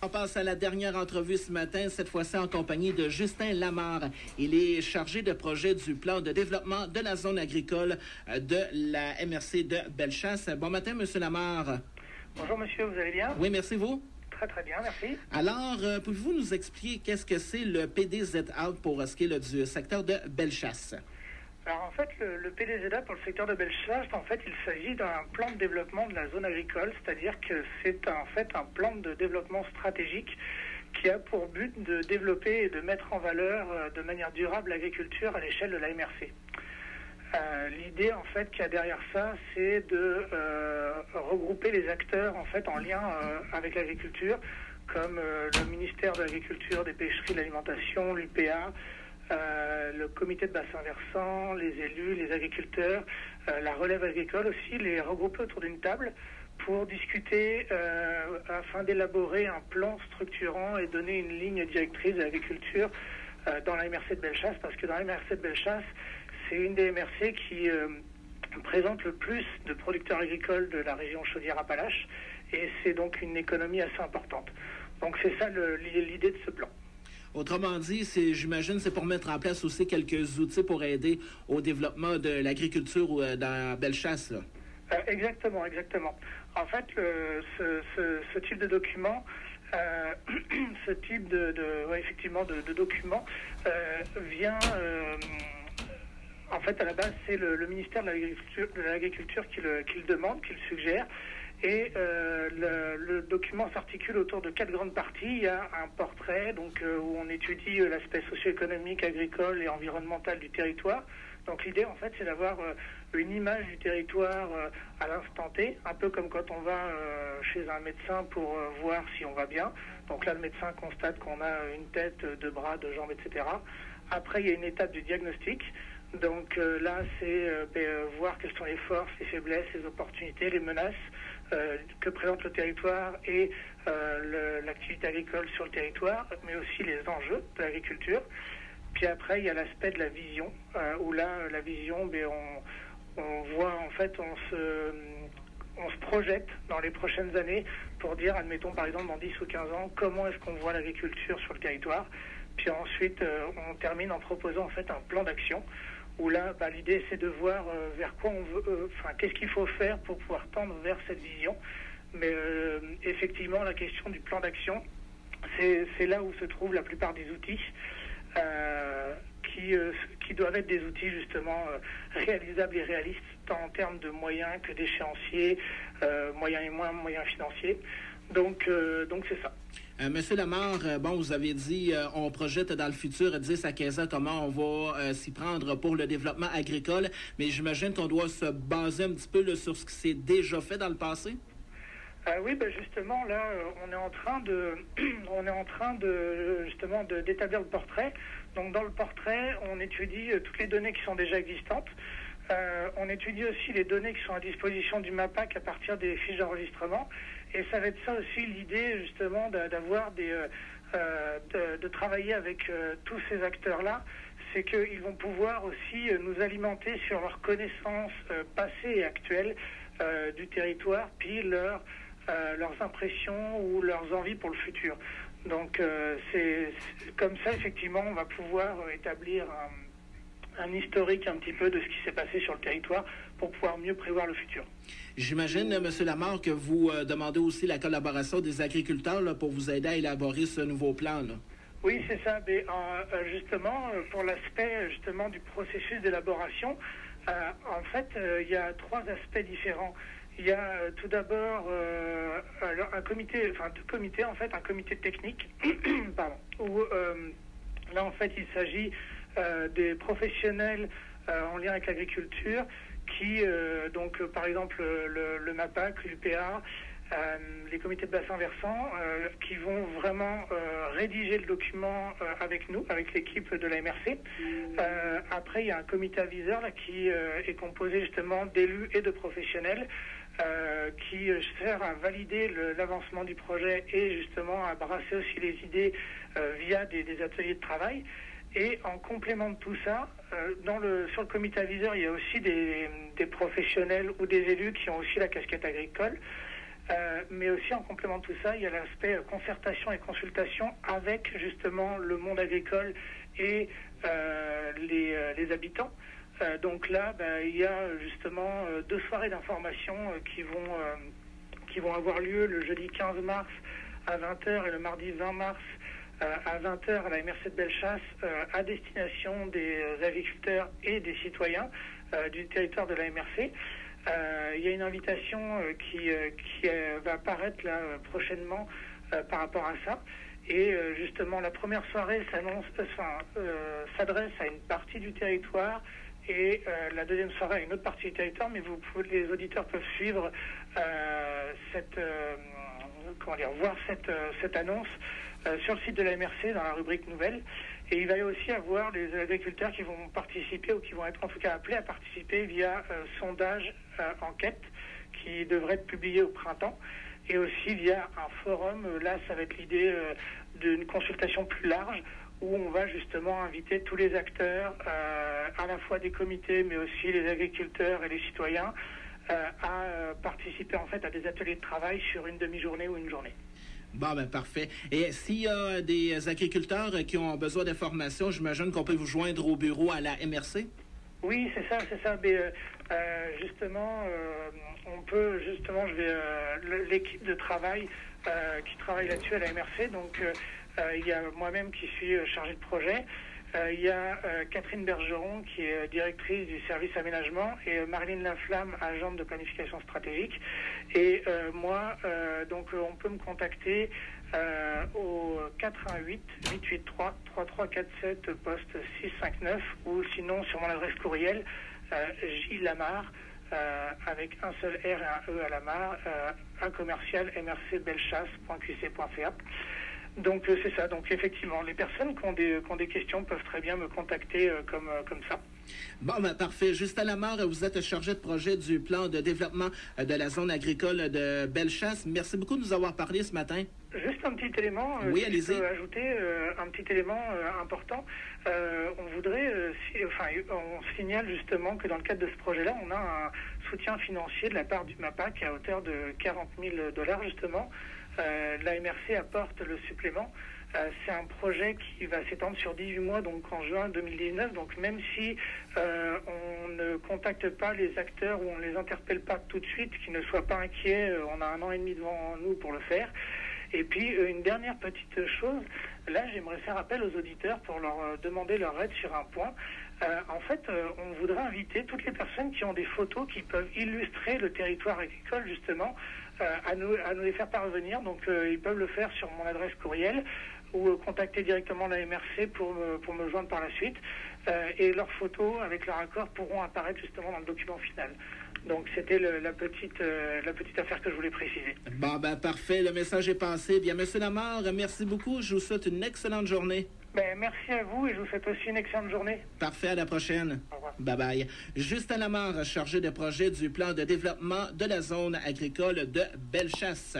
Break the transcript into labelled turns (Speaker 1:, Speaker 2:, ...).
Speaker 1: On passe à la dernière entrevue ce matin, cette fois-ci en compagnie de Justin Lamarre. Il est chargé de projet du plan de développement de la zone agricole de la MRC de Bellechasse. Bon matin, Monsieur Lamarre.
Speaker 2: Bonjour, monsieur, vous allez bien?
Speaker 1: Oui, merci, vous?
Speaker 2: Très, très bien, merci.
Speaker 1: Alors, pouvez-vous nous expliquer qu'est-ce que c'est le PDZ-Out pour ce qui est du secteur de Bellechasse?
Speaker 2: Alors, en fait, le PDZ-A pour le secteur de Bellechasse, en fait, il s'agit d'un plan de développement de la zone agricole, c'est-à-dire que c'est en fait un plan de développement stratégique qui a pour but de développer et de mettre en valeur de manière durable l'agriculture à l'échelle de la MRC. L'idée, en fait, qu'il y a derrière ça, c'est de regrouper les acteurs, en fait, en lien avec l'agriculture, comme le ministère de l'Agriculture, des Pêcheries, de l'Alimentation, l'UPA, le comité de bassin versant, les élus, les agriculteurs, la relève agricole aussi, les regrouper autour d'une table pour discuter afin d'élaborer un plan structurant et donner une ligne directrice de l'agriculture dans la MRC de Bellechasse, parce que dans la MRC de Bellechasse, c'est une des MRC qui présente le plus de producteurs agricoles de la région Chaudière-Appalaches, et c'est donc une économie assez importante. Donc c'est ça l'idée de ce plan.
Speaker 1: Autrement dit, j'imagine, c'est pour mettre en place aussi quelques outils pour aider au développement de l'agriculture dans Bellechasse, là.
Speaker 2: Exactement, exactement. En fait, ce type de document, ce type effectivement de document vient... en fait, à la base, c'est le ministère de l'Agriculture qui le demande, qui le suggère. Et le document s'articule autour de 4 grandes parties. Il y a un portrait donc où on étudie l'aspect socio-économique, agricole et environnemental du territoire. Donc l'idée, en fait, c'est d'avoir une image du territoire à l'instant T, un peu comme quand on va chez un médecin pour voir si on va bien. Donc là, le médecin constate qu'on a une tête, deux bras, deux jambes, etc. Après, il y a une étape du diagnostic. Donc là, c'est voir quelles sont les forces, les faiblesses, les opportunités, les menaces que présente le territoire et l'activité agricole sur le territoire, mais aussi les enjeux de l'agriculture. Puis après, il y a l'aspect de la vision, où là, la vision, on voit, en fait, on se projette dans les prochaines années pour dire, admettons par exemple dans 10 ou 15 ans, comment est-ce qu'on voit l'agriculture sur le territoire. Puis ensuite, on termine en proposant en fait un plan d'action où là, l'idée c'est de voir vers quoi on veut, qu'est-ce qu'il faut faire pour pouvoir tendre vers cette vision. Mais effectivement, la question du plan d'action, c'est là où se trouvent la plupart des outils qui doivent être des outils justement réalisables et réalistes, tant en termes de moyens que d'échéanciers, moyens et moins moyens financiers. Donc c'est ça.
Speaker 1: Monsieur Lamarre, vous avez dit on projette dans le futur 10 à 15 ans comment on va s'y prendre pour le développement agricole, mais j'imagine qu'on doit se baser un petit peu sur ce qui s'est déjà fait dans le passé?
Speaker 2: Oui, justement, là, on est en train d'établir le portrait. Donc, dans le portrait, on étudie toutes les données qui sont déjà existantes. On étudie aussi les données qui sont à disposition du MAPAC à partir des fiches d'enregistrement. Et ça va être ça aussi l'idée, justement, d'avoir de travailler avec tous ces acteurs-là. C'est qu'ils vont pouvoir aussi nous alimenter sur leurs connaissances passées et actuelles du territoire, puis leurs impressions ou leurs envies pour le futur. Donc c'est comme ça, effectivement, on va pouvoir établir un historique un petit peu de ce qui s'est passé sur le territoire pour pouvoir mieux prévoir le futur.
Speaker 1: J'imagine, M. Lamarre, que vous demandez aussi la collaboration des agriculteurs là, pour vous aider à élaborer ce nouveau plan, là.
Speaker 2: Oui, c'est ça. Mais, justement, pour l'aspect justement du processus d'élaboration, en fait, il y a 3 aspects différents. Il y a tout d'abord un comité, un comité technique, pardon, où là, en fait, il s'agit des professionnels en lien avec l'agriculture qui, par exemple, le MAPAC, l'UPA, les comités de bassin versant, qui vont vraiment rédiger le document avec nous, avec l'équipe de la MRC. Après, il y a un comité aviseur là, qui est composé justement d'élus et de professionnels qui sert à valider l'avancement du projet et justement à brasser aussi les idées via des ateliers de travail. Et en complément de tout ça, sur le comité aviseur, il y a aussi des professionnels ou des élus qui ont aussi la casquette agricole. Mais aussi en complément de tout ça, il y a l'aspect concertation et consultation avec justement le monde agricole et les habitants. Donc là, il y a justement 2 soirées d'information qui vont avoir lieu le jeudi 15 mars à 20h et le mardi 20 mars à 20h à la MRC de Bellechasse à destination des agriculteurs et des citoyens du territoire de la MRC. Il y a une invitation qui va apparaître là prochainement par rapport à ça. Et justement, la première soirée s'adresse à une partie du territoire et la deuxième soirée à une autre partie du territoire. Mais les auditeurs peuvent suivre voir cette annonce sur le site de la MRC dans la rubrique Nouvelles. Et il va y aussi avoir les agriculteurs qui vont participer ou qui vont être en tout cas appelés à participer via sondage enquête qui devrait être publié au printemps et aussi via un forum. Là, ça va être l'idée d'une consultation plus large où on va justement inviter tous les acteurs, à la fois des comités mais aussi les agriculteurs et les citoyens à participer en fait à des ateliers de travail sur une demi-journée ou une journée.
Speaker 1: Bon, parfait. Et s'il y a des agriculteurs qui ont besoin d'informations, j'imagine qu'on peut vous joindre au bureau à la MRC?
Speaker 2: Oui, c'est ça. Mais justement, on peut l'équipe de travail qui travaille là-dessus à la MRC. Donc, il y a moi-même qui suis chargé de projet. Il y a Catherine Bergeron qui est directrice du service aménagement et Marlène Laflamme, agente de planification stratégique. Et moi, donc on peut me contacter au 88 883 3347 poste 659 ou sinon sur mon adresse courriel jlamar avec un seul R et un E à Lamar à commercial mrcbellechasse.qc.ca. Donc c'est ça. Donc effectivement, les personnes qui ont des questions peuvent très bien me contacter comme ça.
Speaker 1: Bon, parfait. Justin Lamar, vous êtes chargé de projet du plan de développement de la zone agricole de Bellechasse. Merci beaucoup de nous avoir parlé ce matin.
Speaker 2: Juste un petit élément.
Speaker 1: Oui,
Speaker 2: si
Speaker 1: allez-y.
Speaker 2: Je peux ajouter un petit élément important. On voudrait, on signale justement que dans le cadre de ce projet-là, on a un soutien financier de la part du MAPAC à hauteur de $40 000 justement. La MRC apporte le supplément. C'est un projet qui va s'étendre sur 18 mois, donc en juin 2019. Donc même si on ne contacte pas les acteurs ou on ne les interpelle pas tout de suite, qu'ils ne soient pas inquiets, on a 1 an et demi devant nous pour le faire. Et puis une dernière petite chose, là j'aimerais faire appel aux auditeurs pour leur demander leur aide sur un point. En fait, on voudrait inviter toutes les personnes qui ont des photos qui peuvent illustrer le territoire agricole justement à nous les faire parvenir. Donc ils peuvent le faire sur mon adresse courriel ou contacter directement la MRC pour me joindre par la suite. Et leurs photos avec leur accord pourront apparaître justement dans le document final. Donc c'était la petite affaire que je voulais préciser.
Speaker 1: Bon, parfait. Le message est passé. Bien, M. Lamar, merci beaucoup. Je vous souhaite une excellente journée.
Speaker 2: Merci à vous et je vous souhaite aussi une excellente journée.
Speaker 1: Parfait, à la prochaine.
Speaker 2: Au revoir.
Speaker 1: Bye-bye. Justin Lamar, chargé de projet du plan de développement de la zone agricole de Bellechasse.